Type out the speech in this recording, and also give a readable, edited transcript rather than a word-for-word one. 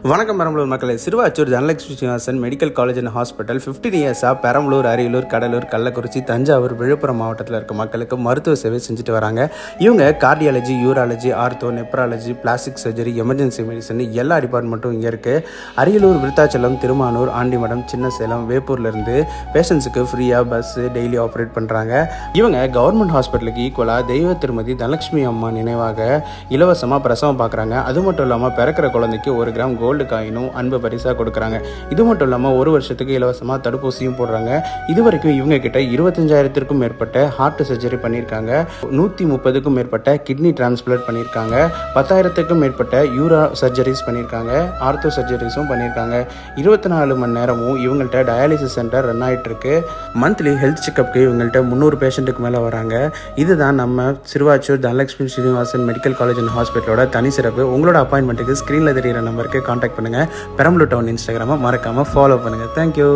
வணக்கம் பெரம்பலூர் மக்களே. Siruvachur Dhanalakshmi Srinivasan medical college and hospital 15 இயர்ஸாக பெரம்பலூர், அரியலூர், கடலூர், கள்ளக்குறிச்சி, தஞ்சாவூர், விழுப்புரம் மாவட்டத்தில் இருக்க மக்களுக்கு மருத்துவ சேவை செஞ்சுட்டு வராங்க. இவங்க cardiology, urology, ortho, nephrology, plastic surgery, emergency medicine எல்லா டிபார்ட்மெண்ட்டும் இங்கே இருக்குது. அரியலூர், விருத்தாச்சலம், திருமானூர், ஆண்டிமடம், சின்னசேலம், வேப்பூர்லேருந்து பேஷண்ட்ஸுக்கு ஃப்ரீயாக பஸ்ஸு டெய்லி ஆப்ரேட் பண்ணுறாங்க. இவங்க கவர்மெண்ட் ஹாஸ்பிட்டலுக்கு ஈக்குவலாக தெய்வ திருமதி தனலட்சுமி அம்மா நினைவாக இலவசமாக பிரசவம் பார்க்குறாங்க. அது மட்டும் இல்லாமல் பிறக்கிற குழந்தைக்கு 1 கிராம் கோல்டு காயினும் அன்பு பரிசாக கொடுக்குறாங்க. இது மட்டும் இல்லாமல் 1 வருஷத்துக்கு இலவசமாக தடுப்பூசியும் போடுறாங்க. இது வரைக்கும் இவங்க கிட்ட 25,000க்கும் மேற்பட்ட ஹார்ட் சர்ஜரி பண்ணியிருக்காங்க. 130க்கும் மேற்பட்ட கிட்னி டிரான்ஸ்பிளான்ட் பண்ணியிருக்காங்க. 10,000க்கும் மேற்பட்ட யூரா சர்ஜரிஸ் பண்ணியிருக்காங்க. ஆர்த்தோ சர்ஜரிஸும் பண்ணியிருக்காங்க. 24 மணி நேரமும் இவங்கள்ட்ட டயாலிசிஸ் சென்டர் ரன் ஆகிட்டு இருக்கு. மந்த்லி ஹெல்த் செக்அப்க்கு இவங்கள்ட்ட 300 பேஷண்ட்டுக்கு மேலே வராங்க. இதுதான் நம்ம Siruvachur Dhanalakshmi Srinivasan medical college and ஹாஸ்பிட்டலோட தனி சிறப்பு. உங்களோட அப்பாயின்மெண்ட்டுக்கு ஸ்க்ரீனில் தெரிகிற நம்பருக்கு கான்டாக்ட் பண்ணுங்கள். பெரம்பலூர் டவுன் இன்ஸ்டாகிராமை மறக்காமல் ஃபாலோ பண்ணுங்கள். தேங்க்யூ.